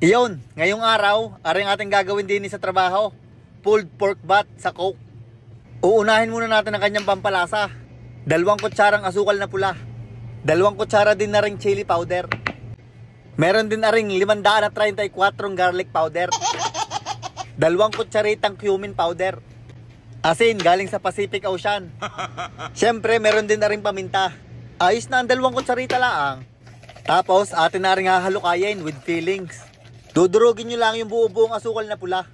Iyon, ngayong araw, aring ating gagawin din sa trabaho. Pulled pork butt sa Coke. Uunahin muna natin ang kanyang pampalasa. 2 kutsarang asukal na pula. 2 kutsara din na ring chili powder. Meron din na ring 534 garlic powder. 2 kutsaritang cumin powder. Asin galing sa Pacific Ocean. Siyempre meron din na ring paminta. Ayos na ang 2 kutsarita lang. Tapos atin na ring hahalukayin with fillings. Dudurugin nyo lang yung buong asukal na pula.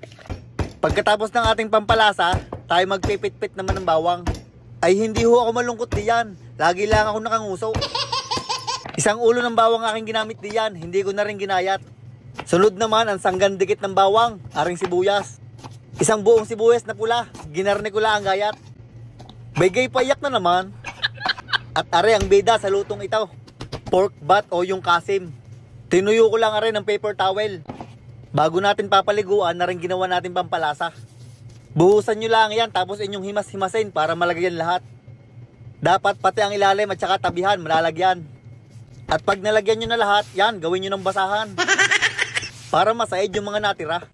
Pagkatapos ng ating pampalasa, tayo magpipit-pit naman ng bawang. Ay hindi ho ako malungkot diyan. Lagi lang ako nakanguso. Isang ulo ng bawang aking ginamit diyan. Hindi ko na rin ginayat. Sunod naman ang sanggan dikit ng bawang, aring sibuyas. Isang buong sibuyas na pula. Ginarne ko lang ang gayat. Bagay payak na naman. At are ang beda sa lutong ito. Pork butt o yung kasim. Tinuyo ko lang rin ng paper towel. Bago natin papaliguan na rin ginawa natin pampalasa. Buhusan nyo lang yan tapos inyong himas-himasin para malagyan lahat. Dapat pati ang ilalim at saka tabihan malalagyan. At pag nalagyan nyo na lahat, yan gawin nyo ng basahan. Para masaid yung mga natira.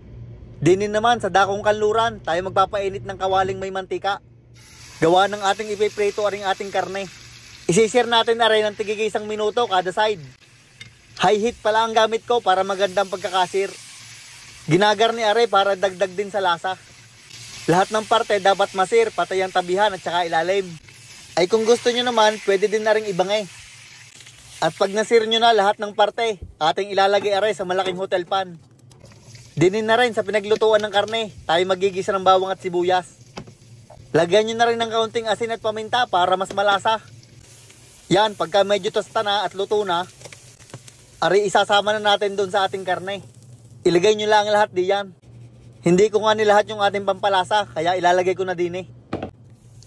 Dinin naman sa dakong kanluran, tayo magpapainit ng kawaling may mantika. Gawa ng ating ipiprito aring ating karne. Isisir natin na rin ng tigig 1 minuto kada side. High heat pala ang gamit ko para magandang pagkakasir. Ginagarni are para dagdag din sa lasa. Lahat ng parte dapat masir, patay ang tabihan at saka ilalim. Ay kung gusto nyo naman, pwede din na rin ibangay. At pag nasir nyo na lahat ng parte, ating ilalagay are sa malaking hotel pan. Dinin na rin sa pinaglutuan ng karne, tayo magigisa ng bawang at sibuyas. Lagyan nyo na rin ng kaunting asin at paminta para mas malasa. Yan, pagka medyo tosta na at luto na, ari isasama na natin doon sa ating karne. Ilagay nyo lang lahat diyan. Hindi ko nga nilahat yung ating pampalasa, kaya ilalagay ko na din eh.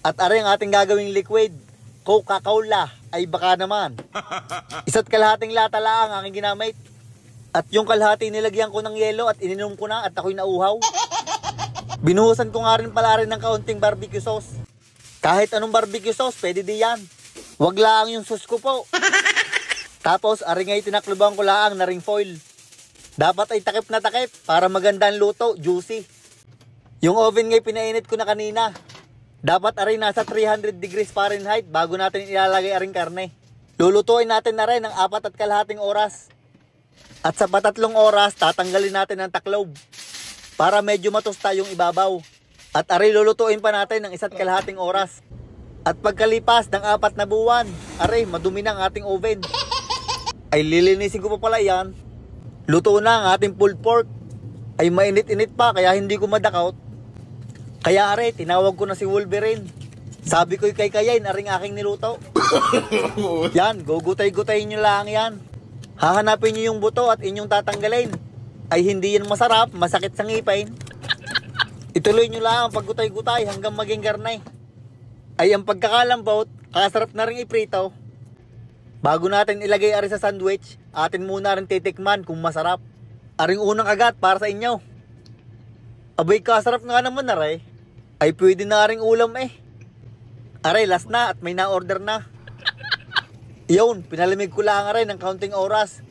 At ari ang ating gagawing liquid, Coca-Cola, ay baka naman. 1 kalahating lata lang ang aking ginamit. At yung kalahati nilagyan ko ng yelo at ininom ko na at ako'y nauhaw. Binuhusan ko nga rin pala rin ng kaunting barbecue sauce. Kahit anong barbecue sauce, pwede diyan. Wag lang yung sauce ko po. Tapos, ari ngay tinakluban ko lang na ring foil. Dapat ay takip na takip para maganda ang luto, juicy. Yung oven ngay pinainit ko na kanina. Dapat ari nasa 300 degrees Fahrenheit bago natin ilalagay aring karne. Lulutuin natin na rin ng 4 kalahating oras. At sa 3 oras, tatanggalin natin ang taklob para medyo matusta yung ibabaw. At ari lulutuin pa natin ng 1 kalahating oras. At pagkalipas ng 4 na buwan, ari madumi na ang ating oven. Ay lilinisin ko pa pala yan. Luto na ang ating pulled pork. Ay mainit-init pa kaya hindi ko madakaut. Kaya are, tinawag ko na si Wolverine. Sabi ko'y kay-kayain aring aking niluto. Yan, gugutay-gutayin nyo lang yan. Hahanapin nyo yung buto at inyong tatanggalin. Ay hindi yan masarap, masakit sa ngipin. Ituloy nyo lang ang paggutay-gutay hanggang maging garnay. Ay ang pagkakalambot, kasarap na rin iprito. Bago natin ilagay ari sa sandwich, atin muna rin titikman kung masarap. Aring unang agat para sa inyo. Abay kasarap nga naman na rin. Ay pwede na ring ulam eh. Aray last na at may na-order na. Iyon, pinalamig ko lang rin ng kaunting oras.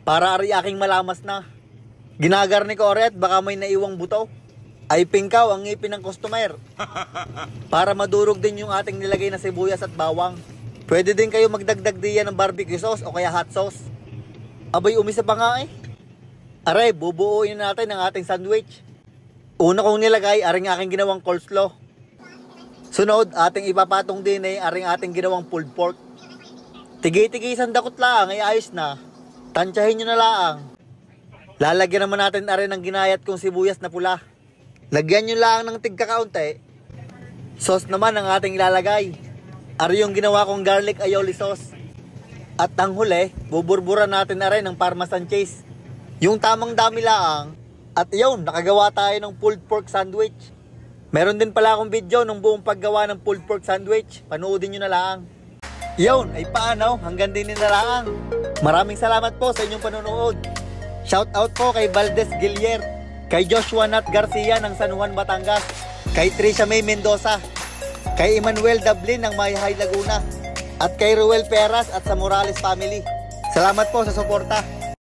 Para ari aking malamas na. Ginagarni ko rin at baka may naiwang buto. Ay pingkaw ang ngipin ng customer. Para madurog din yung ating nilagay na sibuyas at bawang. Pwede din kayo magdagdag diyan ng barbecue sauce o kaya hot sauce. Abay, umisa pa nga eh. Aray, bubuuin natin ang ating sandwich. Una kong nilagay, aring aking ginawang coleslaw. Sunod, ating ipapatong din eh, aring ating ginawang pulled pork. Tigi-tigi isang dakot lang, ay ayos na. Tansyahin nyo na lang. Lalagyan naman natin arin ng ginayat kong sibuyas na pula. Lagyan nyo lang ng tigkakaunti. Sauce naman ang ating ilalagay. Ari yung ginawa kong garlic aioli sauce. At ang huli, buburburan natin na rin ng parmesan cheese. Yung tamang dami lang. At yun, nakagawa tayo ng pulled pork sandwich. Meron din pala akong video ng buong paggawa ng pulled pork sandwich. Panoodin nyo na lang. Yun, ay paano? Hanggang din na lang. Maraming salamat po sa inyong panonood. Shout out po kay Valdez Gillier, kay Joshua Nat Garcia ng San Juan, Batangas, kay Trisha May Mendoza, kay Emmanuel Dablin ng Mayhay, Laguna, at kay Ruel Peras at sa Morales family. Salamat po sa suporta.